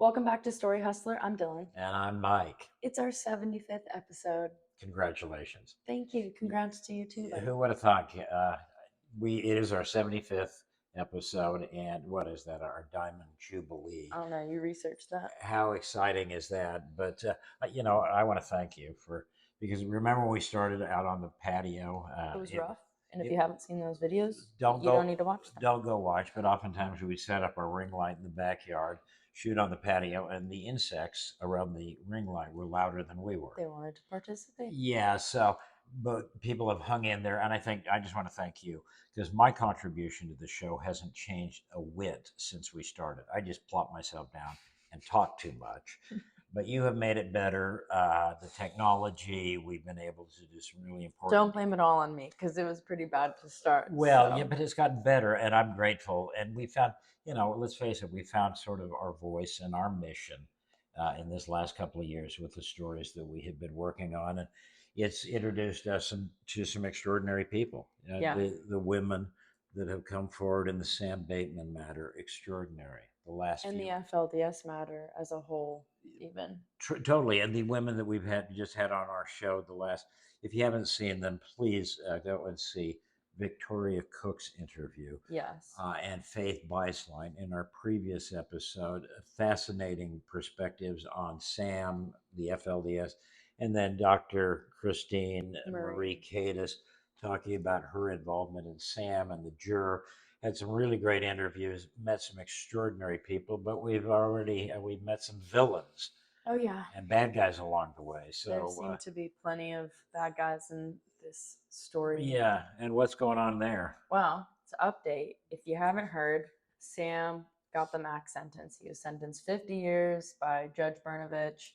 Welcome back to Story Hustler. I'm Dylan. And I'm Mike. It's our 75th episode. Congratulations. Thank you. Congrats to you too, buddy. Who would have thought? It is our 75th episode, and what is that? Our Diamond Jubilee. I don't know. You researched that. How exciting is that? But I want to thank you because remember when we started out on the patio. It was rough. And if you haven't seen those videos, you don't need to watch them. Don't go watch. But oftentimes we set up our ring light in the backyard, shoot on the patio, and the insects around the ring light were louder than we were. They wanted to participate. Yeah, but people have hung in there, and I just want to thank you because my contribution to the show hasn't changed a whit since we started. I just plop myself down and talk too much. But you have made it better. The technology, we've been able to do some really important. Don't blame it all on me because it was pretty bad to start. Well, yeah, but it's gotten better, and I'm grateful. And we found, let's face it, we found sort of our voice and our mission in this last couple of years with the stories that we have been working on, and it's introduced us to some extraordinary people. The women that have come forward in the Sam Bateman matter, extraordinary. The FLDS matter as a whole, even totally, and the women that we've just had on our show the last. If you haven't seen them, please go and see Victoria Cook's interview. Yes, and Faith Beislein in our previous episode. Fascinating perspectives on Sam, the FLDS, and then Dr. Christine Marie Cadis talking about her involvement in Sam and the juror. Had some really great interviews, met some extraordinary people, but we've met some villains. Oh yeah, and bad guys along the way. So there seem to be plenty of bad guys in this story. Yeah, and what's going on there? Well, to update, if you haven't heard, Sam got the max sentence. He was sentenced 50 years by Judge Brnovich,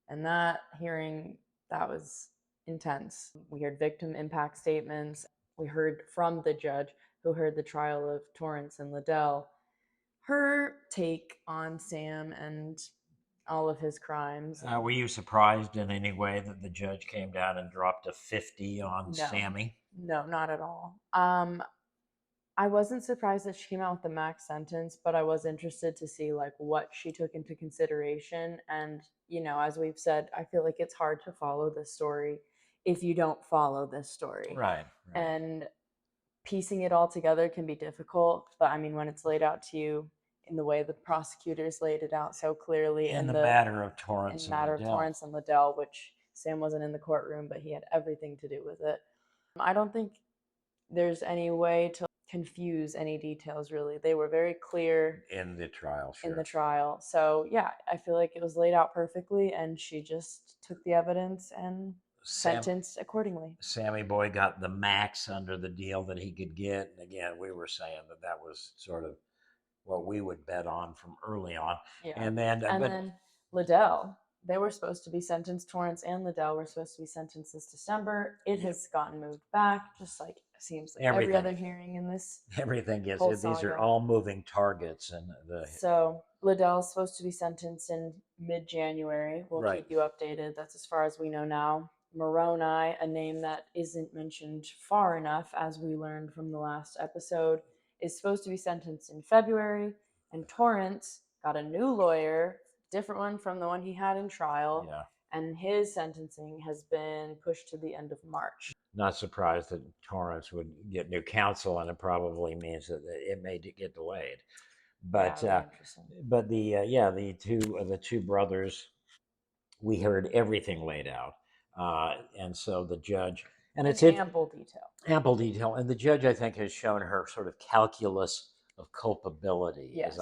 and that hearing, that was intense. We heard victim impact statements. We heard from the judge who heard the trial of Torrance and Liddell, her take on Sam and all of his crimes. Were you surprised in any way that the judge came down and dropped a 50 on Sammy? No, not at all. I wasn't surprised that she came out with the max sentence, but I was interested to see what she took into consideration. And, as we've said, I feel like it's hard to follow this story if you don't follow this story. Right. And piecing it all together can be difficult, but I mean, when it's laid out to you in the way the prosecutors laid it out so clearly in the matter of Torrance and Liddell, which Sam wasn't in the courtroom, but he had everything to do with it. I don't think there's any way to confuse any details, really. They were very clear in the trial. Sure. In the trial. So yeah, I feel like it was laid out perfectly, and she just took the evidence and sentenced accordingly. Sammy Boy got the max under the deal that he could get. And again, we were saying that was sort of what we would bet on from early on. Yeah. And then Liddell, they were supposed to be sentenced. Torrance and Liddell were supposed to be sentenced this December. It has gotten moved back, just like it seems like every other hearing in this. Everything gets it. These are all moving targets, and so Liddell's supposed to be sentenced in mid-January. We'll keep you updated. That's as far as we know now. Moroni, a name that isn't mentioned far enough, as we learned from the last episode, is supposed to be sentenced in February, and Torrance got a new lawyer, different one from the one he had in trial, and his sentencing has been pushed to the end of March. Not surprised that Torrance would get new counsel, and it probably means that it may get delayed. But the two brothers, we heard everything laid out, and so the judge. And it's ample detail. And the judge, I think, has shown her sort of calculus of culpability. Yes.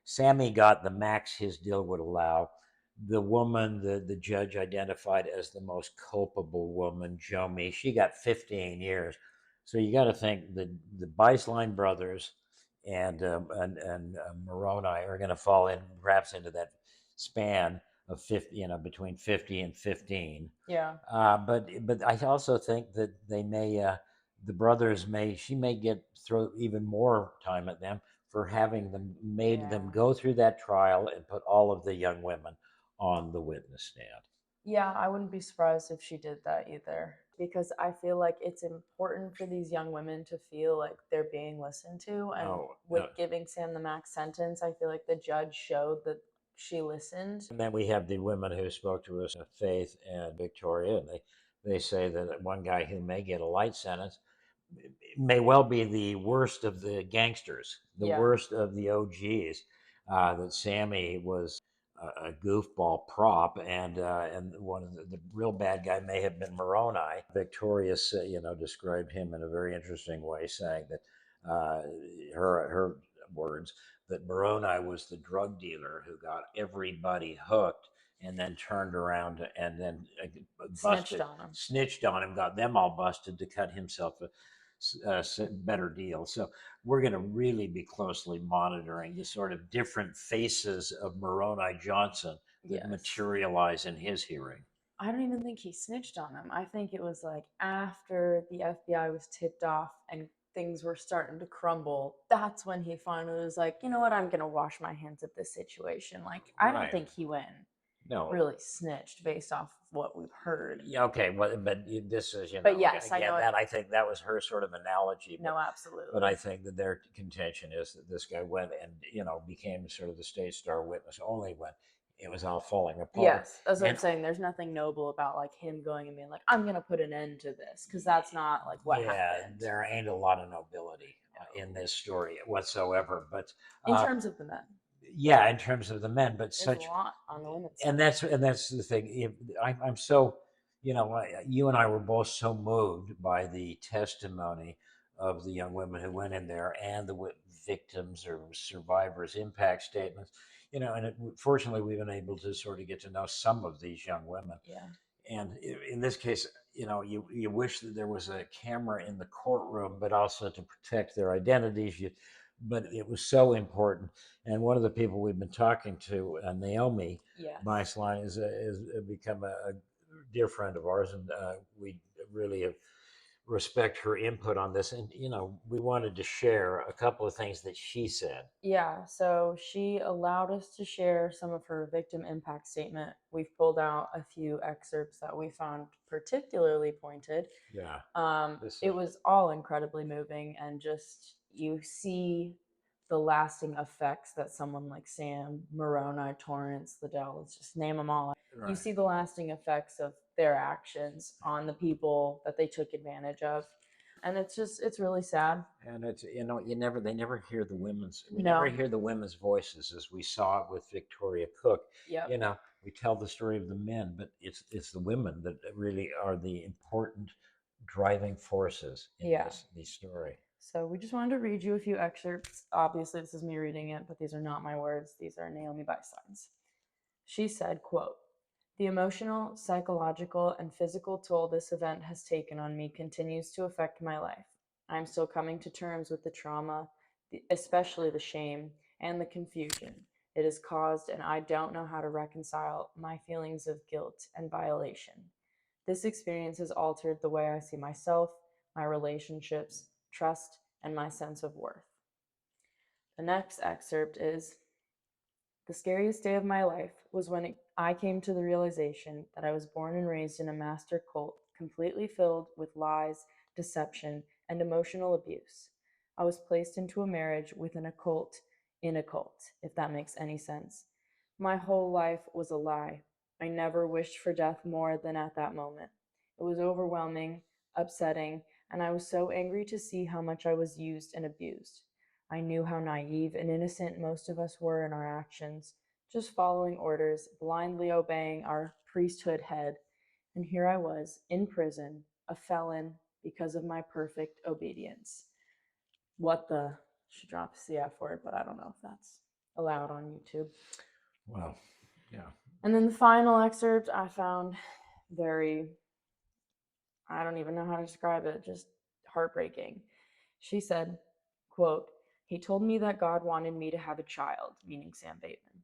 Sammy got the max his deal would allow. The woman, the judge identified as the most culpable woman, Jomi, she got 15 years. So you got to think the Beislein brothers and Moroni are going to fall in perhaps into that span of 50, between 50 and 15. Yeah. But I also think that they may, the brothers she may throw even more time at them for having them them go through that trial and put all of the young women on the witness stand. Yeah, I wouldn't be surprised if she did that either. Because I feel like it's important for these young women to feel like they're being listened to. And Oh, with giving Sam the max sentence, I feel like the judge showed that she listened. and then we have the women who spoke to us, Faith and Victoria, and they say that one guy who may get a light sentence may well be the worst of the gangsters, the Yeah. worst of the OGs. That Sammy was a goofball prop, and one of the real bad guy may have been Moroni. Victoria, described him in a very interesting way, saying that her words that Moroni was the drug dealer who got everybody hooked and then turned around and then Snitched busted, on him. snitched on him, got them all busted to cut himself a better deal. So we're going to really be closely monitoring the sort of different faces of Moroni Johnson that Yes. materialize in his hearing. I don't even think he snitched on him. I think it was like after the FBI was tipped off and things were starting to crumble, that's when he finally was like, you know what, I'm going to wash my hands of this situation. Like, I don't Right. think he went No. really snitched based off of what we've heard. Yeah, okay, well, but this is, But yes, I again, know that I think that was her sort of analogy. No, But absolutely. I think that their contention is that this guy went and became sort of the state star witness only when it was all falling apart. Yes, that's what I'm And saying. There's nothing noble about like him going and being like, "I'm gonna put an end to this," because that's not like what yeah, happened. there ain't a lot of nobility in this story whatsoever. But In terms of the men, yeah, in terms of the men, but there's such, a lot on the women's and side. that's the thing. I'm so, you and I were both so moved by the testimony of the young women who went in there and the victims or survivors' impact statements. Fortunately, we've been able to sort of get to know some of these young women. Yeah. And in this case, you wish that there was a camera in the courtroom, but also to protect their identities. But it was so important. And one of the people we've been talking to, Naomi Yes. Beislein, is become a dear friend of ours, and we really respect her input on this. And we wanted to share a couple of things that she said. Yeah, so she allowed us to share some of her victim impact statement. We've pulled out a few excerpts that we found particularly pointed. Yeah. It was all incredibly moving, and just you see the lasting effects that someone like Sam, Moroni, Torrance, Liddell, let's just name them all. Right. You see the lasting effects of their actions on the people that they took advantage of. And it's really sad. And it's they never hear the women's we No. never hear the women's voices as we saw it with Victoria Cook. Yep. We tell the story of the men, but it's the women that really are the important driving forces in this story. So we just wanted to read you a few excerpts. Obviously, this is me reading it, but these are not my words. These are Naomi Beislein's. She said, quote, "The emotional, psychological, and physical toll this event has taken on me continues to affect my life. I am still coming to terms with the trauma, especially the shame and the confusion it has caused, and I don't know how to reconcile my feelings of guilt and violation. This experience has altered the way I see myself, my relationships, trust, and my sense of worth." The next excerpt is, "The scariest day of my life was when I came to the realization that I was born and raised in a master cult completely filled with lies, deception, and emotional abuse. I was placed into a marriage within a cult in a cult, if that makes any sense. My whole life was a lie. I never wished for death more than at that moment. It was overwhelming, upsetting, and I was so angry to see how much I was used and abused. I knew how naive and innocent most of us were in our actions, just following orders, blindly obeying our priesthood head. And here I was, in prison, a felon, because of my perfect obedience." What the? She drops the F word, but I don't know if that's allowed on YouTube. Well, yeah. And then the final excerpt I found very, I don't even know how to describe it, just heartbreaking. She said, quote, "He told me that God wanted me to have a child," meaning Sam Bateman.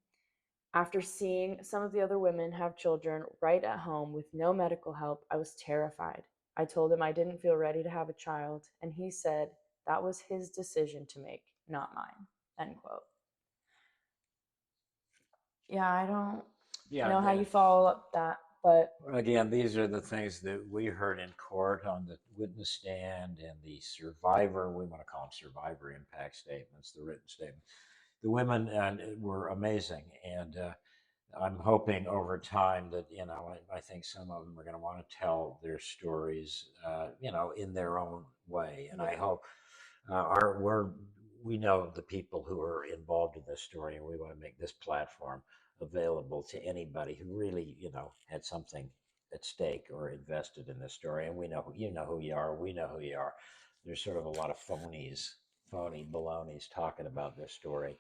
"After seeing some of the other women have children right at home with no medical help, I was terrified. I told him I didn't feel ready to have a child, and he said that was his decision to make, not mine." End quote. Yeah, I don't know how you follow up that. But Again, these are the things that we heard in court on the witness stand and the survivor, we want to call them survivor impact statements, the written statement. The women were amazing. And I'm hoping over time that, I think some of them are going to want to tell their stories, in their own way. And I yeah, hope we know the people who are involved in this story, and we want to make this platform available to anybody who really, had something at stake or invested in this story. And we know you know who you are. We know who you are. There's sort of a lot of phony balonies talking about this story,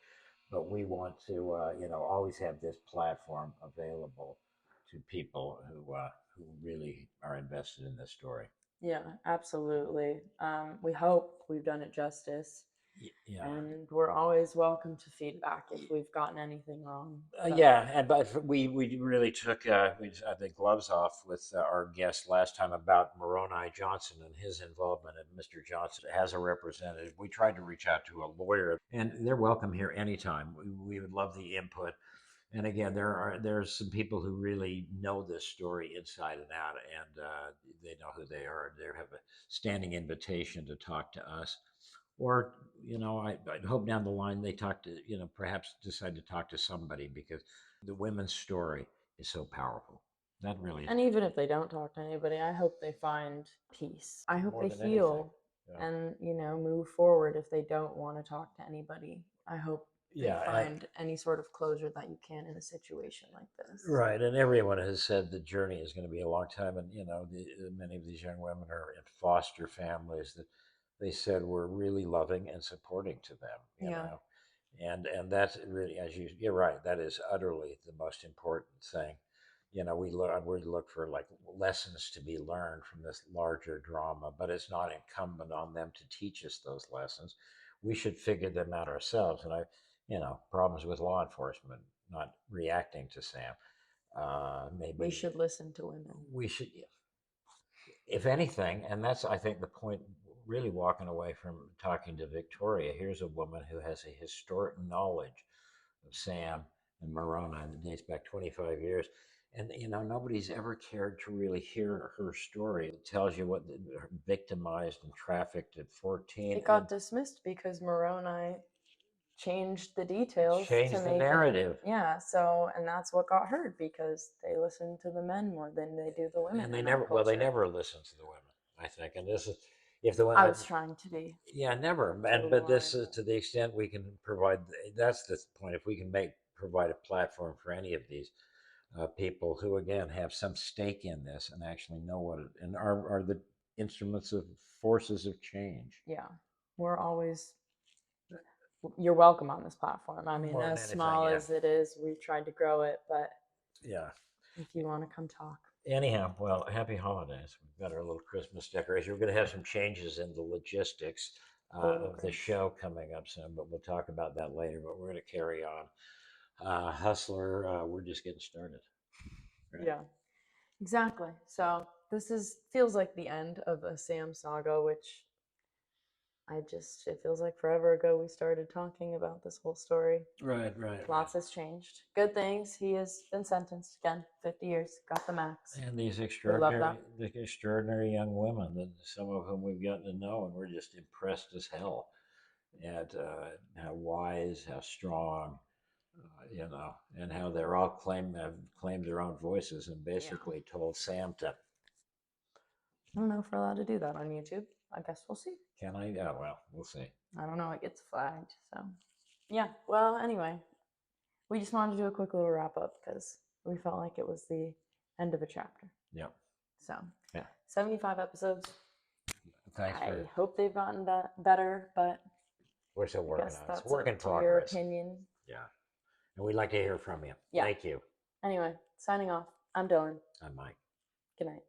but we want to, always have this platform available to people who really are invested in this story. yeah, absolutely. We hope we've done it justice. Yeah. And we're always welcome to feedback if we've gotten anything wrong. Yeah, and but we really took the gloves off with our guest last time about Moroni Johnson and his involvement. And Mr. Johnson has a representative. We tried to reach out to a lawyer, and they're welcome here anytime. We would love the input. And again, there's some people who really know this story inside and out, and they know who they are. They have a standing invitation to talk to us, or I'd hope down the line they talk to perhaps decide to talk to somebody, because the women's story is so powerful. That really is And even if they don't talk to anybody, I hope they find peace. I hope more they than anything. heal Yeah. and, move forward if they don't want to talk to anybody. I hope they Yeah, find any sort of closure that you can in a situation like this. right. And everyone has said the journey is going to be a long time, and many of these young women are in foster families that they said were really loving and supporting to them. Yeah. And that's really, you're right, that is utterly the most important thing. We look for like lessons to be learned from this larger drama, but it's not incumbent on them to teach us those lessons. We should figure them out ourselves. And problems with law enforcement not reacting to Sam. Maybe We should listen to women. we should, if anything, and that's, I think, the point. Really walking away from talking to Victoria, here's a woman who has a historic knowledge of Sam and Moroni that dates back 25 years. And nobody's ever cared to really hear her story. It tells you what victimized and trafficked at 14. It got dismissed because Moroni changed the details to Changed the make narrative. it, yeah. So, and that's what got heard because they listen to the men more than they do the women. And they in never, that well, they culture. never listen to the women, I think. And this is, if the I women, was trying to be. yeah, never. And but this is to the extent we can provide. That's the point. If we can provide a platform for any of these people who, again, have some stake in this and actually know what it, and are the instruments of forces of change. Yeah, we're always. You're welcome on this platform. I mean, More than as anything, small yeah. as it is, we've tried to grow it. But Yeah. if you want to come talk, Anyhow, well, happy holidays. We've got our little Christmas decoration. We're going to have some changes in the logistics of the show coming up soon, but we'll talk about that later. But we're going to carry on. Hustler, we're just getting started. Right? Yeah, exactly. So this feels like the end of a Sam saga, which it feels like forever ago we started talking about this whole story. Right. Lots has changed. Good things. He has been sentenced again, 50 years, got the max. And these extraordinary young women, that some of whom we've gotten to know, and we're just impressed as hell at how wise, how strong, and how they're all have claimed their own voices and basically told Sam to. I don't know if we're allowed to do that on YouTube. I guess we'll see. Can I? Yeah, well, we'll see. I don't know. It gets flagged. So, yeah. Well, anyway, we just wanted to do a quick little wrap up because we felt like it was the end of a chapter. Yep. So, yeah. 75 episodes. Thanks. I hope they've gotten better, but we're still working on it. That's work in progress. Your opinion. Yeah. And we'd like to hear from you. Yeah. Thank you. Anyway, signing off. I'm Dylan. I'm Mike. Good night.